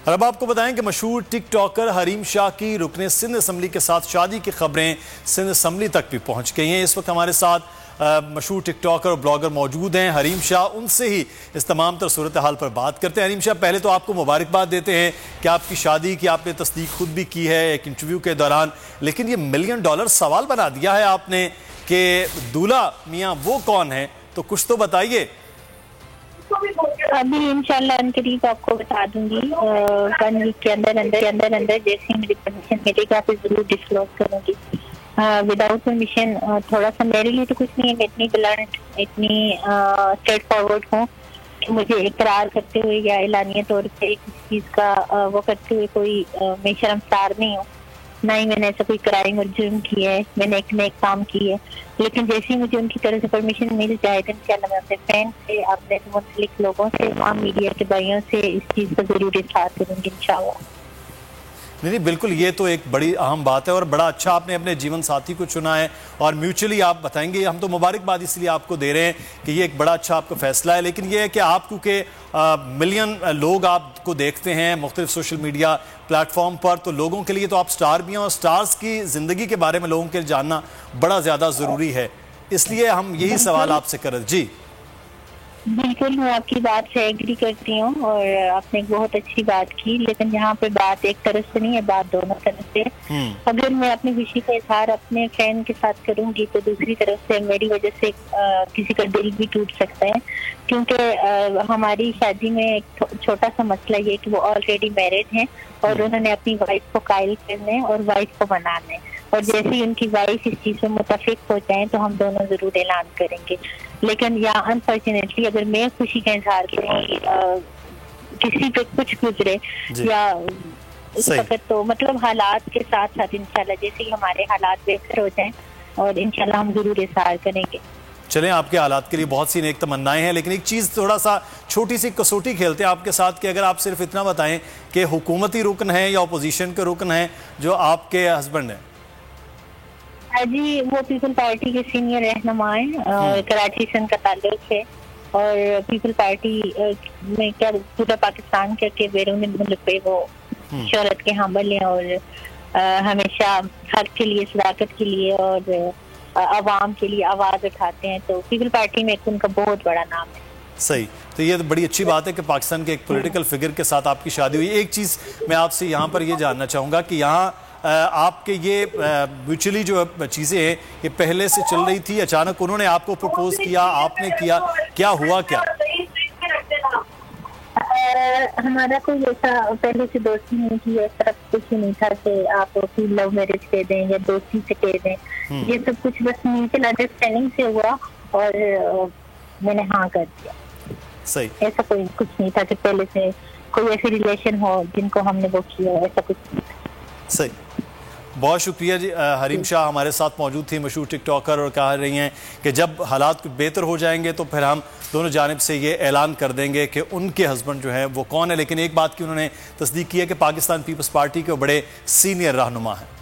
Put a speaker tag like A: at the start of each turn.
A: اور اب آپ کو بتائیں کہ مشہور ٹک ٹاکر حریم شاہ کی رکن سندھ اسمبلی کے ساتھ شادی کی خبریں سندھ اسمبلی تک بھی پہنچ گئی ہیں۔ اس وقت ہمارے ساتھ مشہور ٹک ٹاکر اور بلاگر موجود ہیں حریم شاہ، ان سے ہی اس تمام تر صورتحال پر بات کرتے ہیں۔ حریم شاہ، پہلے تو آپ کو مبارکباد دیتے ہیں کہ آپ کی شادی کی آپ نے تصدیق خود بھی کی ہے ایک انٹرویو کے دوران، لیکن یہ $1 ملین سوال بنا دیا ہے آپ نے کہ دولہا میاں وہ کون ہے، تو کچھ تو بتائیے۔
B: ابھی انشاءاللہ ان قریب آپ کو بتا دوں گی، 1 ویک کے اندر جیسے ہی مجھے پرمیشن ملے گا پھر ضرور ڈسکلوز کروں گی۔ وداؤٹ پرمیشن تھوڑا سا میرے لیے تو کچھ نہیں ہے، میں اتنی بلنٹ اتنی اسٹریٹ فارورڈ ہوں کہ مجھے اقرار کرتے ہوئے یا اعلانیہ طور پہ کسی چیز کا وہ کرتے ہوئے کوئی میں شرمسار نہیں ہوں، نہ ہی میں نے ایسا کوئی کرائم اور جرم کیا ہے، میں نے ایک نیک کام کی ہے۔ لیکن جیسے ہی مجھے ان کی طرف سے پرمیشن مل جائے تو انشاءاللہ میں اپنے فین سے، اپنے منسلک لوگوں سے، عام میڈیا کے بھائیوں سے اس چیز کا ضرور اظہار کروں گی انشاءاللہ۔
A: نہیں بالکل، یہ تو ایک بڑی اہم بات ہے اور بڑا اچھا آپ نے اپنے جیون ساتھی کو چنا ہے اور میوچلی آپ بتائیں گے، ہم تو مبارکباد اس لیے آپ کو دے رہے ہیں کہ یہ ایک بڑا اچھا آپ کا فیصلہ ہے۔ لیکن یہ ہے کہ آپ کیونکہ ملین لوگ آپ کو دیکھتے ہیں مختلف سوشل میڈیا پلیٹ فارم پر، تو لوگوں کے لیے تو آپ سٹار بھی ہیں اور سٹارز کی زندگی کے بارے میں لوگوں کے جاننا بڑا زیادہ ضروری ہے، اس لیے ہم یہی سوال آپ سے کر رہے ہیں۔ جی
B: بالکل، میں آپ کی بات سے ایگری کرتی ہوں اور آپ نے ایک بہت اچھی بات کی، لیکن یہاں پہ بات ایک طرف سے نہیں ہے، بات دونوں طرف سے۔ اگر میں اپنی خوشی کا اظہار اپنے فین کے ساتھ کروں گی تو دوسری طرف سے میری وجہ سے کسی کا دل بھی ٹوٹ سکتا ہے، کیونکہ ہماری شادی میں ایک چھوٹا سا مسئلہ یہ کہ وہ آلریڈی میرڈ ہیں اور انہوں نے اپنی وائف کو قائل کرنا ہے اور وائف کو منانا ہے، اور جیسے ہی ان کی وائف اس چیز میں متفق ہو جائیں تو ہم دونوں ضرور اعلان کریں گے۔ لیکن یہاں انفارچونیٹلی اگر میں خوشی کا اظہار کروں کسی پہ کچھ گزرے یا اس وقت، تو مطلب حالات کے ساتھ ساتھ انشاءاللہ جیسے ہی ہمارے حالات بہتر ہو جائیں اور انشاءاللہ ہم ضرور اظہار کریں گے۔
A: چلیں، آپ کے حالات کے لیے بہت سی نیک تمنائیں ہیں، لیکن ایک چیز تھوڑا سا چھوٹی سی کسوٹی کھیلتے ہیں آپ کے ساتھ کہ اگر آپ صرف اتنا بتائیں کہ حکومتی رکن ہیں یا اپوزیشن کے رکن ہیں جو آپ کے ہسبینڈ ہیں؟
B: جی، وہ پیپل پارٹی کے سینئر رہنما ہیں، کراچی سے ان کا تعلق ہے اور پیپل پارٹی میں کیا پورا پاکستان کے بیرون ملک پہ وہ شہرت کے حامل ہیں اور ہمیشہ حق کے لیے، صداقت کے لیے اور عوام کے لیے آواز اٹھاتے ہیں، تو پیپل پارٹی میں ان کا بہت بڑا نام ہے۔
A: صحیح، تو یہ بڑی اچھی بات ہے کہ پاکستان کے ایک پولیٹیکل فگر کے ساتھ آپ کی شادی ہوئی۔ ایک چیز میں آپ سے یہاں پر یہ جاننا چاہوں گا کہ یہاں آپ کے یہ میوچلی جو چیزیں ہیں یہ پہلے سے چل رہی تھی، اچانک انہوں نے آپ کو پروپوز کیا، آپ نے کیا، کیا ہوا کیا؟
B: ہمارا کوئی ایسا پہلے سے دوستی نہیں کی، اس طرح کچھ نہیں تھا کہ آپ لو میرج کہہ دیں یا دوستی سے کہہ دیں، یہ سب کچھ بس میوچل انڈرسٹینڈنگ سے ہوا اور میں نے ہاں کر دیا۔
A: صحیح،
B: ایسا کوئی کچھ نہیں تھا کہ پہلے سے کوئی ایسی ریلیشن ہو جن کو ہم نے وہ کیا، ایسا کچھ نہیں تھا۔
A: صحیح، بہت شکریہ جی۔ حریم شاہ ہمارے ساتھ موجود تھی، مشہور ٹک ٹاکر، اور کہہ رہی ہیں کہ جب حالات بہتر ہو جائیں گے تو پھر ہم دونوں جانب سے یہ اعلان کر دیں گے کہ ان کے ہسبینڈ جو ہیں وہ کون ہے۔ لیکن ایک بات کی انہوں نے تصدیق کی ہے کہ پاکستان پیپلز پارٹی کے بڑے سینئر رہنما ہیں۔